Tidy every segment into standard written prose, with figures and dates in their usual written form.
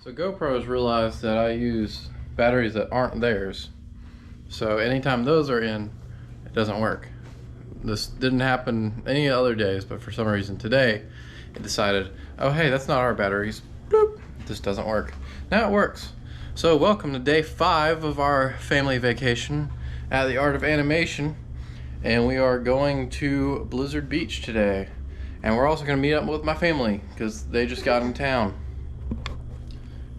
So GoPros realized that I use batteries that aren't theirs. So anytime those are in, it doesn't work. This didn't happen any other days, but for some reason today, it decided, oh hey, that's not our batteries. Boop, this doesn't work. Now it works. So welcome to day 5 of our family vacation at the Art of Animation. And we are going to Blizzard Beach today. And we're also going to meet up with my family because they just got in town.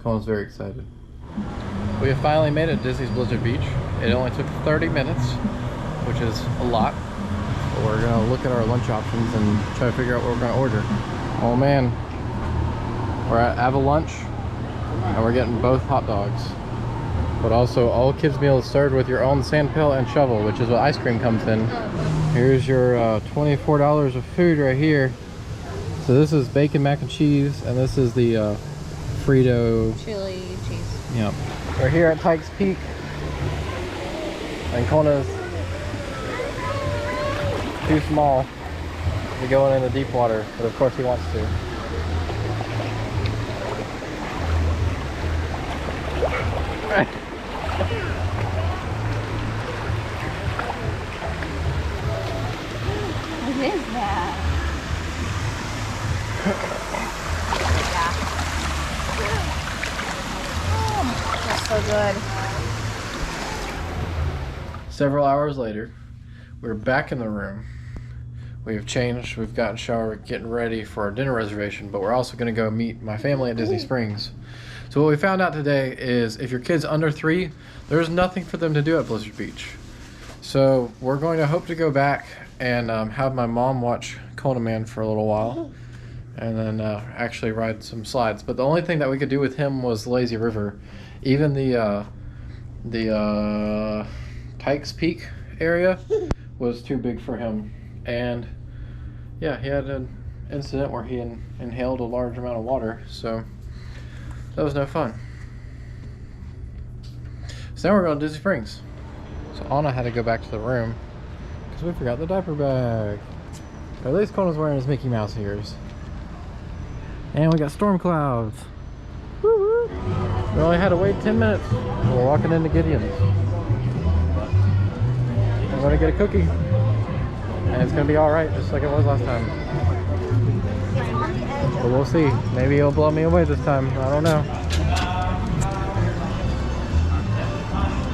Colin's very excited. We have finally made it to Disney's Blizzard Beach. It only took 30 minutes, which is a lot. But we're going to look at our lunch options and try to figure out what we're going to order. Oh man, we're at Ava Lunch and we're getting both hot dogs. But also all kids meals served with your own sand pail and shovel, which is what ice cream comes in. Here's your $24 of food right here. So this is bacon mac and cheese, and this is the Frito chili cheese. Yep. We're here at Pikes Peak, and Kona's too small to be going in the deep water, but of course he wants to. What is that? That's so good. Several hours later, we're back in the room. We have changed, we've gotten showered, getting ready for our dinner reservation, but we're also going to go meet my family at Disney Springs. So what we found out today is if your kid's under 3, there's nothing for them to do at Blizzard Beach. So we're going to hope to go back and have my mom watch Kona Man for a little while, and then actually ride some slides. But the only thing that we could do with him was Lazy River. Even the Pikes Peak area was too big for him. And yeah, he had an incident where he inhaled a large amount of water, so that was no fun. So now we're going to Disney Springs. So Anna had to go back to the room because we forgot the diaper bag. Or at least Kona's wearing his Mickey Mouse ears. And we got storm clouds. Woo-hoo. We only had to wait 10 minutes. We're walking into Gideon's. I'm gonna get a cookie. And it's gonna be alright, just like it was last time. But we'll see. Maybe he'll blow me away this time. I don't know.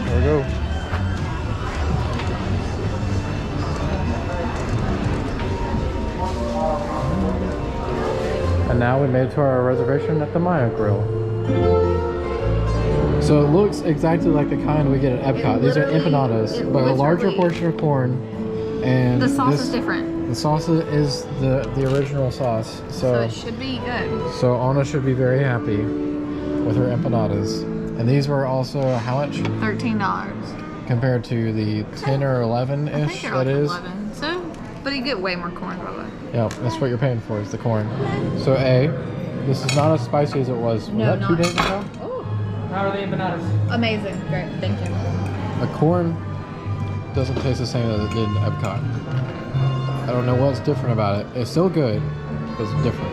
There we go. And now we made it to our reservation at the Maya Grill. So it looks exactly like the kind we get at Epcot. These are empanadas, but a larger portion of corn. And the sauce is different. The sauce is the original sauce. So it should be good. So Anna should be very happy with her empanadas. And these were also how much? $13. Compared to the 10 or 11-ish that is. 11. So, but you get way more corn probably. Yeah, that's what you're paying for, is the corn. So A, this is not as spicy as it was. Was that 2 days ago? Oh, How are the empanadas? amazing. Great. Thank you. The corn doesn't taste the same as it did in Epcot. I don't know what's different about it. It's still good, but it's different.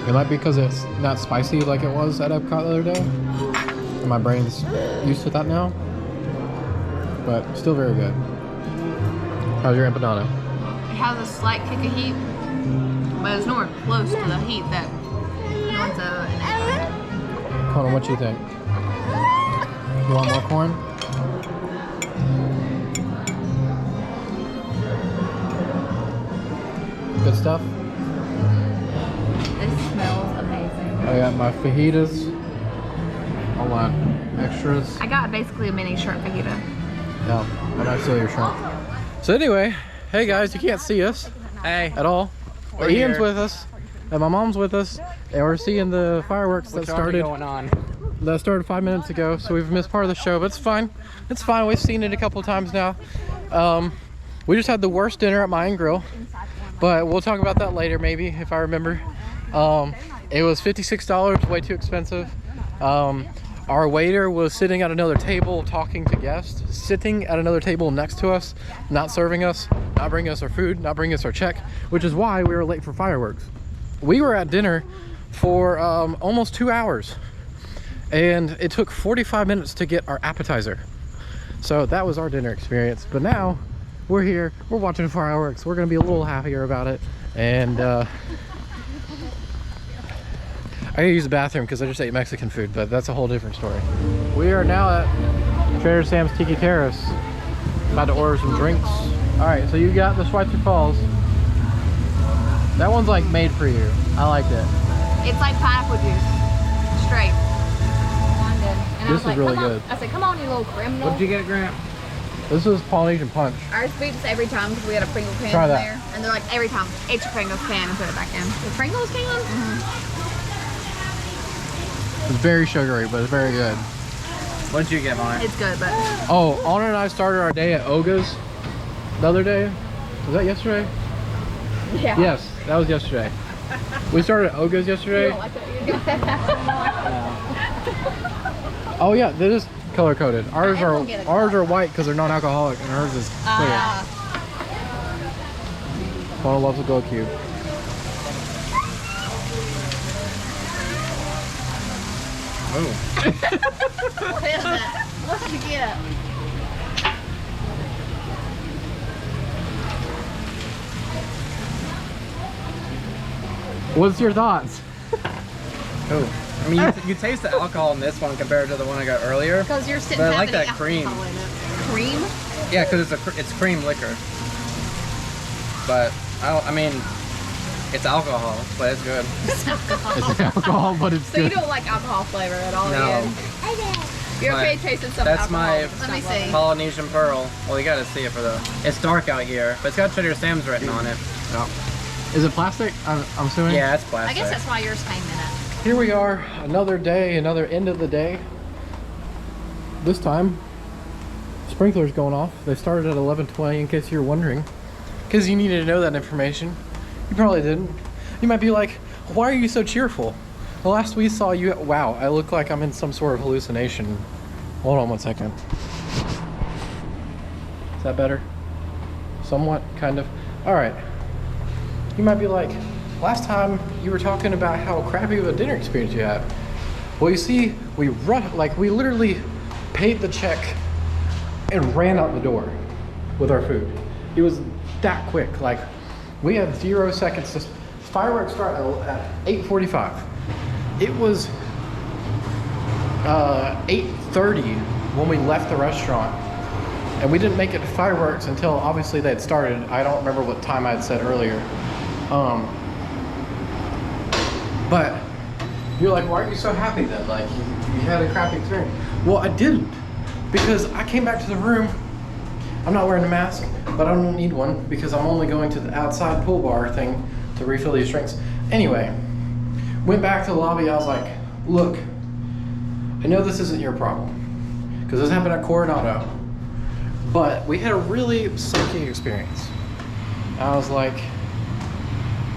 It might be because it's not spicy like it was at Epcot the other day. And my brain's used to that now. But still very good. How's your empanada? It has a slight kick of heat, but it's nowhere close to the heat that one's Conan, what do you think? You want more corn? Good stuff? This smells amazing. I got my fajitas. All on extras. I got basically a mini shrimp fajita. Yeah, I'm not stealing your shrimp. So anyway, hey guys, you can't see us at all. But Ian's with us, and my mom's with us, and we're seeing the fireworks that started 5 minutes ago. So we've missed part of the show, but it's fine. It's fine. We've seen it a couple times now. We just had the worst dinner at Mayan Grill, but we'll talk about that later, maybe if I remember. It was $56, way too expensive. Our waiter was sitting at another table talking to guests, sitting at another table next to us, not serving us, not bringing us our food, not bringing us our check, which is why we were late for fireworks. We were at dinner for almost 2 hours. and it took 45 minutes to get our appetizer. So that was our dinner experience. But now we're here, we're watching fireworks. We're gonna be a little happier about it. And I gotta use the bathroom because I just ate Mexican food, but that's a whole different story. We are now at Trader Sam's Tiki Terrace. About to order some drinks. All right, so you got the Schweitzer Falls. That one's like made for you. I liked it. It's like pineapple juice. Straight. And This is really good. I said, come on, you little criminal. What did you get, Grant? This is Polynesian Punch. Ours beats us every time because we had a Pringles can Try in that. there. And they're like, every time, it's a Pringles can and put it back in. The Pringles can? It's very sugary, but it's very good. What did you get, Molly? It's good, but Oh, Anna and I started our day at Oga's the other day. Was that yesterday? yeah. Yes, that was yesterday. We started at Oga's You yesterday. don't like it? Oh yeah, this is color coded. Ours I will get a are white because they're non-alcoholic, and hers is clear. Paula loves a Gold Cube. Oh. What is it? What did you get? What's your thoughts? Oh. I mean, you taste the alcohol in this one compared to the one I got earlier. Because you're sitting But I like having that cream. alcohol in it. Cream? Yeah, because it's cream liquor. But I mean, it's alcohol, but it's good. It's alcohol. It's alcohol, but it's So good. you don't like alcohol flavor at all? No. Ian? You're okay My- tasting some that's alcohol. my Let me see. Polynesian Pearl. Well, you gotta see it for the. It's dark out here, but it's got Trader Sam's written on it. Is it plastic? I'm assuming. Yeah, it's I plastic. guess that's why yours came in it. Here we are, another day, another end of the day. This time, sprinklers going off. They started at 11:20, in case you're wondering. Because you needed to know that information. You probably didn't. You might be like, why are you so cheerful? The last we saw you, wow, I look like I'm in some sort of hallucination. Hold on one second. Is that better? Somewhat, kind of. All right. You might be like, last time you were talking about how crappy of a dinner experience you had. Well, you see, we literally paid the check and ran out the door with our food. It was that quick. Like, we had 0 seconds to. Fireworks start at 8:45. It was 8:30 when we left the restaurant, and we didn't make it to fireworks until obviously they had started. I don't remember what time I had said earlier. But you're like, why are you so happy then? Like, you had a crappy experience. Well, I didn't, because I came back to the room. I'm not wearing a mask, but I don't need one because I'm only going to the outside pool bar thing to refill these drinks. Anyway, went back to the lobby. I was like, look, I know this isn't your problem because this happened at Coronado, but we had a really sucky experience. I was like,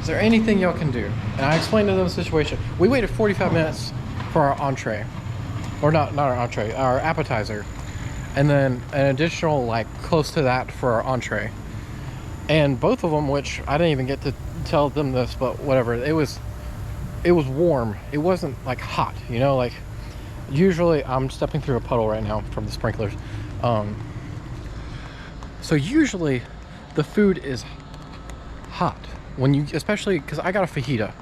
is there anything y'all can do? And I explained to them the situation. We waited 45 minutes for our entree, or not our entree, our appetizer, and then an additional like close to that for our entree. And both of them, which I didn't even get to tell them this, but whatever, it was warm. It wasn't like hot, you know, like usually I'm stepping through a puddle right now from the sprinklers. So usually the food is hot when you, especially because I got a fajita,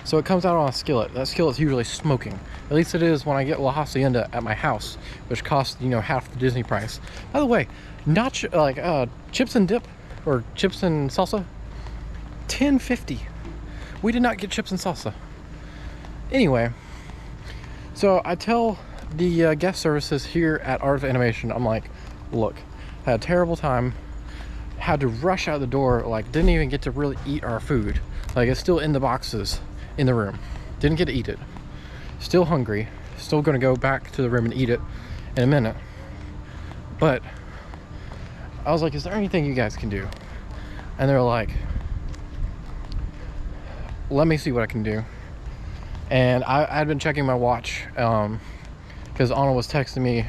so it comes out on a skillet. That skillet's usually smoking. At least it is when I get La Hacienda at my house, which costs, you know, half the Disney price. By the way, chips and dip or chips and salsa, $10.50. We did not get chips and salsa. Anyway, so I tell the guest services here at Art of Animation, I'm like, look, I had a terrible time, had to rush out the door, like didn't even get to really eat our food. Like, it's still in the boxes in the room. Didn't get to eat it. Still hungry. Still gonna go back to the room and eat it in a minute. But I was like, is there anything you guys can do? And they're like, let me see what I can do. And I'd been checking my watch because Anna was texting me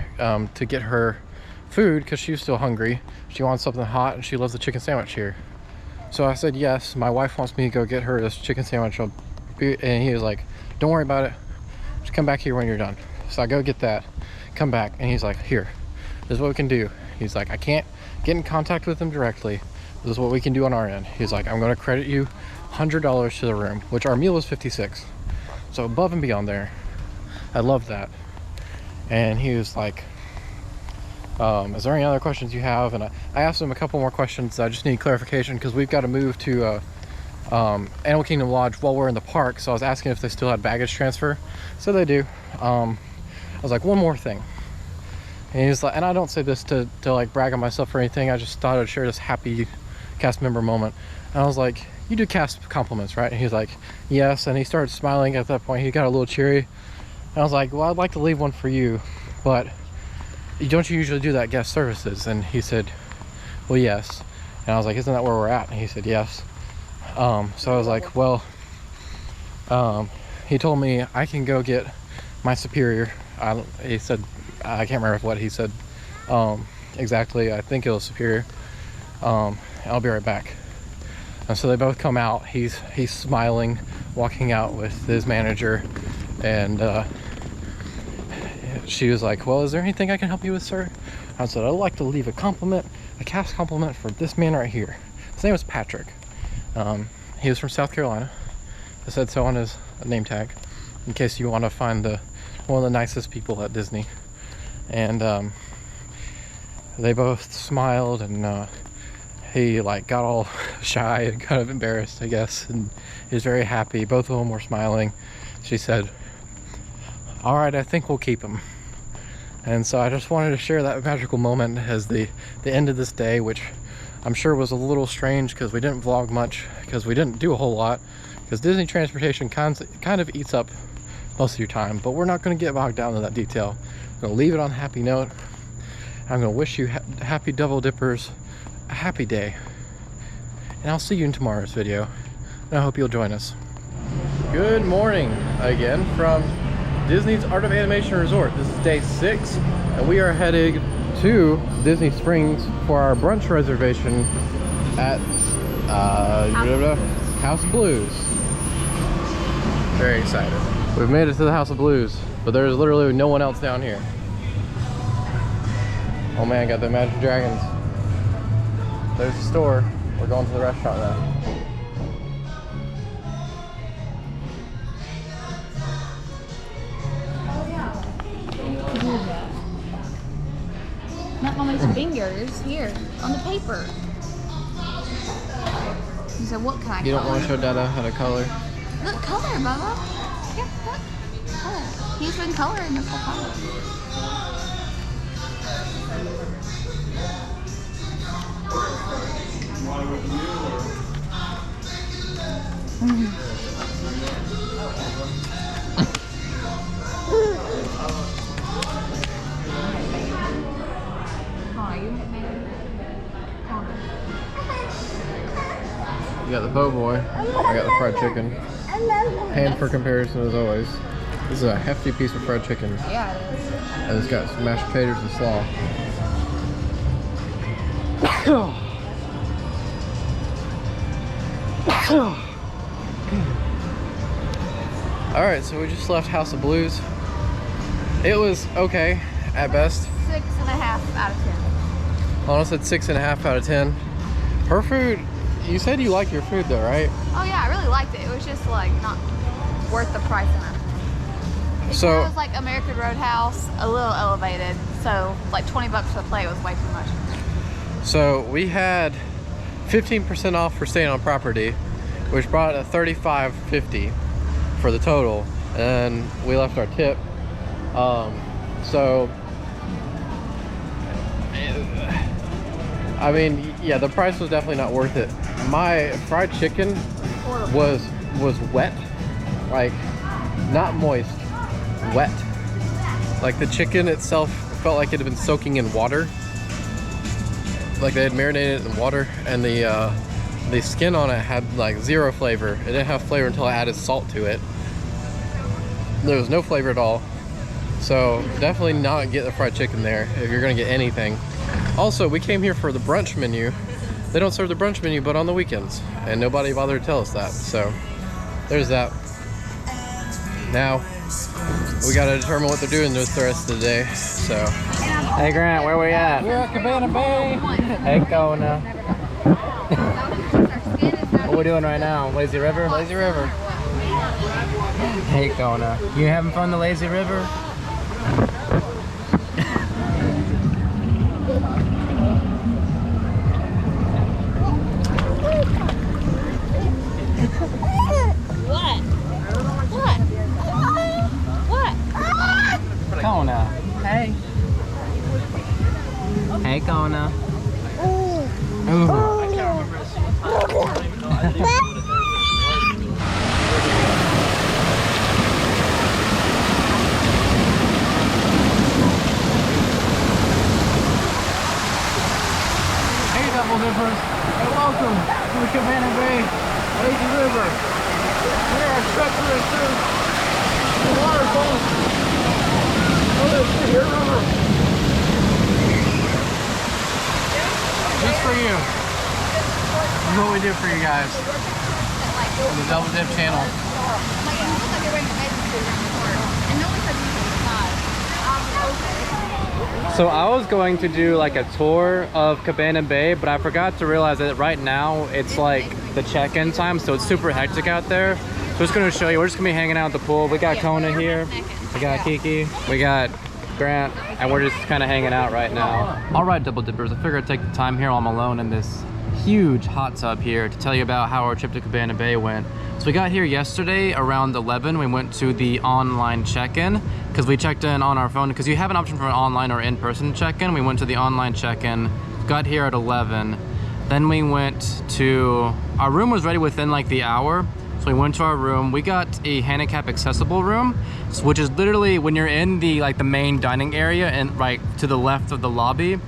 to get her food because she was still hungry. She wants something hot and she loves the chicken sandwich here. So I said yes. My wife wants me to go get her this chicken sandwich. And he was like, don't worry about it. Just come back here when you're done. So I go get that, come back, and he's like, here, this is what we can do. He's like, I can't get in contact with them directly. This is what we can do on our end. He's like, I'm going to credit you $100 to the room, which our meal was $56. So above and beyond there. I love that. And he was like, is there any other questions you have? And I asked him a couple more questions. I just need clarification because we've got to move to Animal Kingdom Lodge while we're in the park. So I was asking if they still had baggage transfer. So they do. I was like, one more thing. And he's like, and I don't say this to like brag on myself or anything. I just thought I'd share this happy cast member moment. And I was like, you do cast compliments, right? And he's like, yes. And he started smiling at that point. He got a little cheery. And I was like, well, I'd like to leave one for you, but don't you usually do that guest services? And he said, well, yes. And I was like, isn't that where we're at? And he said, yes. So I was like, well, he told me I can go get my superior. He said, I can't remember what he said exactly. I think it was superior. I'll be right back. And so they both come out. He's smiling, walking out with his manager, and she was like, well, is there anything I can help you with, sir? I said, I'd like to leave a compliment, a cast compliment for this man right here. His name was Patrick. He was from South Carolina. I said so on his name tag, in case you want to find one of the nicest people at Disney. And they both smiled, and he like got all shy and kind of embarrassed, I guess, and he was very happy. Both of them were smiling. She said, all right, I think we'll keep him. And so I just wanted to share that magical moment as the end of this day, which I'm sure was a little strange because we didn't vlog much, because we didn't do a whole lot, because Disney transportation kind of eats up most of your time. But we're not going to get bogged down in that detail. I'm going to leave it on a happy note. I'm going to wish you happy Double Dippers a happy day, and I'll see you in tomorrow's video, and I hope you'll join us. Good morning again from Disney's Art of Animation Resort. This is day 6, and we are headed to Disney Springs for our brunch reservation at House of Blues. Very excited. We've made it to the House of Blues, but there's literally no one else down here. Oh man, got the Magic Dragons. There's the store. We're going to the restaurant now. Not mommy's fingers here on the paper. He said, what kind of You don't want to show Dada how to color? Look, color, Bubba. Here, look. Color. He's been coloring this whole time. You got the po' boy. I got the fried chicken. Pan for comparison as always. This is a hefty piece of fried chicken. Yeah, it is. And it's got some mashed potatoes and slaw. Alright, so we just left House of Blues. It was okay at best. 6.5 out of 10. Lana said 6.5 out of 10. Her food, you said you like your food though, right? Oh yeah, I really liked it. It was just like not worth the price enough. So it was like American Roadhouse, a little elevated. So like 20 bucks for the plate was way too much. So we had 15% off for staying on property, which brought it to $35.50 for the total, and we left our tip. So I mean, yeah, the price was definitely not worth it. My fried chicken was wet, like not moist, wet. Like the chicken itself felt like it had been soaking in water. Like they had marinated it in water, and the skin on it had like zero flavor. It didn't have flavor until I added salt to it. There was no flavor at all. So definitely not get the fried chicken there if you're gonna get anything. Also, we came here for the brunch menu. They don't serve the brunch menu but on the weekends, and nobody bothered to tell us that. So there's that. Now We gotta determine what they're doing with the rest of the day. So. Hey Grant, where we at? We're at Cabana Bay. Hey Kona. What we doing right now? Lazy River? Lazy River. Hey Kona. You having fun the Lazy River? Kona. Hey. Hey, Kona. Ooh. Hey, Double Dippers, and welcome to the Cabana Bay Lazy River. We are treacherous through the waterfall of the Superior River. Just for you. This is what we do for you guys on the Double Dip channel. So I was going to do like a tour of Cabana Bay, but I forgot to realize that right now it's like the check-in time, so it's super hectic out there. So I'm just gonna show you, we're just gonna be hanging out at the pool. We got Kona here, we got Kiki, we got Grant, and we're just kind of hanging out right now. All right, Double Dippers, I figured I'd take the time here while I'm alone in this huge hot tub here to tell you about how our trip to Cabana Bay went. So we got here yesterday around 11. We went to the online check-in because we checked in on our phone because you have an option for an online or in-person check-in. We went to the online check-in, got here at 11. Then we went to, our room was ready within like the hour. So we went to our room. We got a handicap accessible room, which is literally when you're in the like the main dining area and right to the left of the lobby,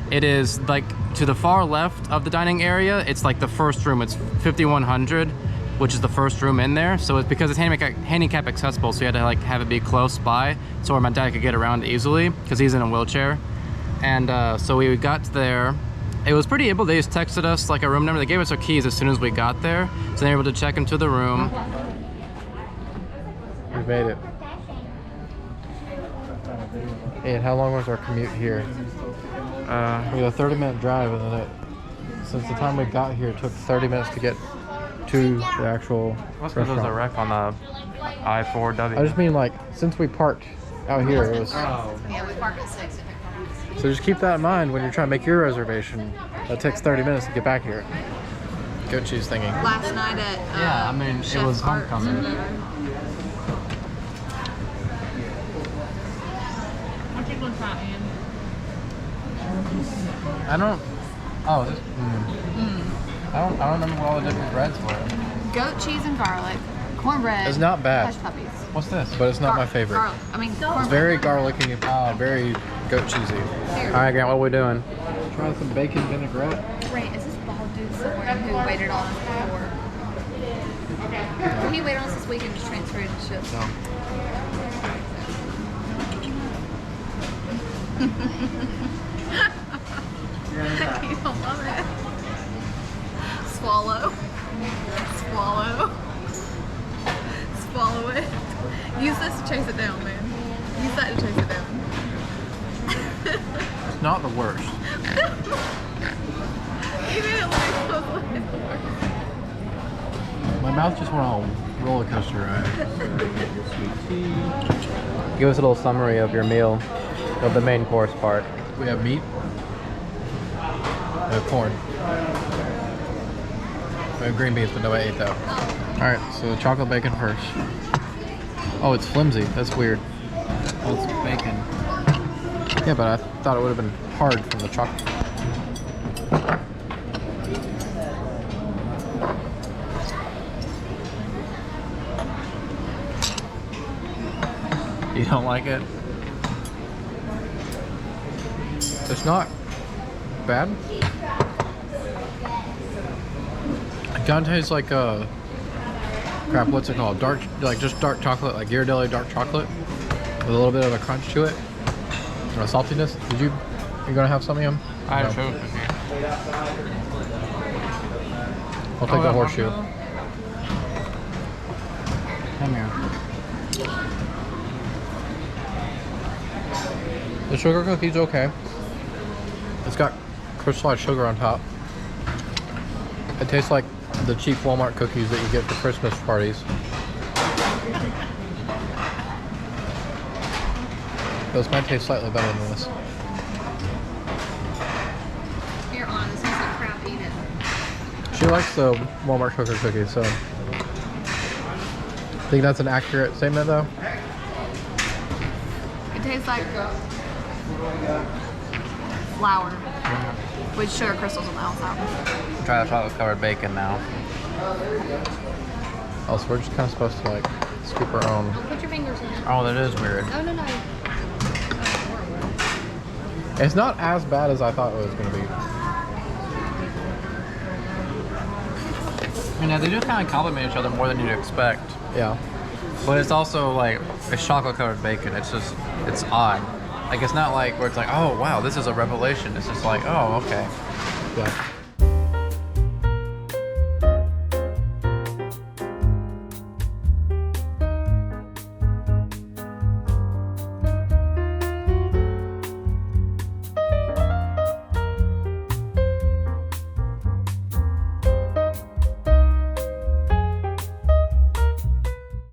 it is like to the far left of the dining area. It's like the first room. It's 5100, which is the first room in there. So it's because it's handicap accessible. So you had to like have it be close by, so where my dad could get around easily because he's in a wheelchair. And so we got there. It was pretty able. They just texted us like a room number. They gave us our keys as soon as we got there, so they were able to check into the room. We made it. And how long was our commute here? We had a 30-minute drive, and then since the time we got here, it took 30 minutes to get to the actual What's because there was a wreck on the I-4W? I just mean like since we parked out here, it was. Yeah, we parked at 6. So just keep that in mind when you're trying to make your reservation. That takes 30 minutes to get back here. Goat cheese thingy. Last night at Yeah, I mean, Chef it was Arts homecoming. or whatever. I don't. Oh, this. I don't remember what all the different breads were. Goat cheese and garlic, cornbread. It's not bad. Hush puppies. What's this? But it's not my favorite. Garlic. I mean, It's cornbread. very garlicky, very goat cheesy. Here. All right, Grant, what are we doing? Try some bacon vinaigrette. Wait, is this bald dude somewhere who waited on us before? Did he wait on us this week and just transferred to ships? No. You don't love it. Swallow. Swallow. Swallow it. Use this to chase it down, man. Use that to chase it down. It's not the worst. You didn't like it. My mouth just went on a roller coaster ride. Give us a little summary of your meal, of the main course part. We have meat. We have corn. We have green beans, but nobody ate that. Alright, so chocolate bacon first. Oh, it's flimsy. That's weird. Oh, it's bacon. Yeah, but I thought it would have been hard from the chocolate. You don't like it? It's not bad. It kind of tastes like crap. What's it called? Dark, like just dark chocolate, like Ghirardelli dark chocolate, with a little bit of a crunch to it, or a saltiness. You gonna have some of them? I No. chose it. I'll take the horseshoe. Come here. The sugar cookie's okay. It's got crystallized sugar on top. It tastes like the cheap Walmart cookies that you get for Christmas parties. Those might taste slightly better than this. You're on. This tastes like crap. Eat it. She likes the Walmart sugar cookies, so. Think that's an accurate statement, though? It tastes like flour with sugar crystals on the outside. Try the chocolate covered bacon now. Oh, so we're just kind of supposed to like scoop our own. Don't put your fingers in it. Oh, that is weird. No, no, no. It's not as bad as I thought it was going to be. You know, they do kind of complement each other more than you'd expect. Yeah. But it's also like, it's chocolate covered bacon. It's just, it's odd. Like, it's not like where it's like, oh, wow, this is a revelation. It's just like, oh, okay. Yeah.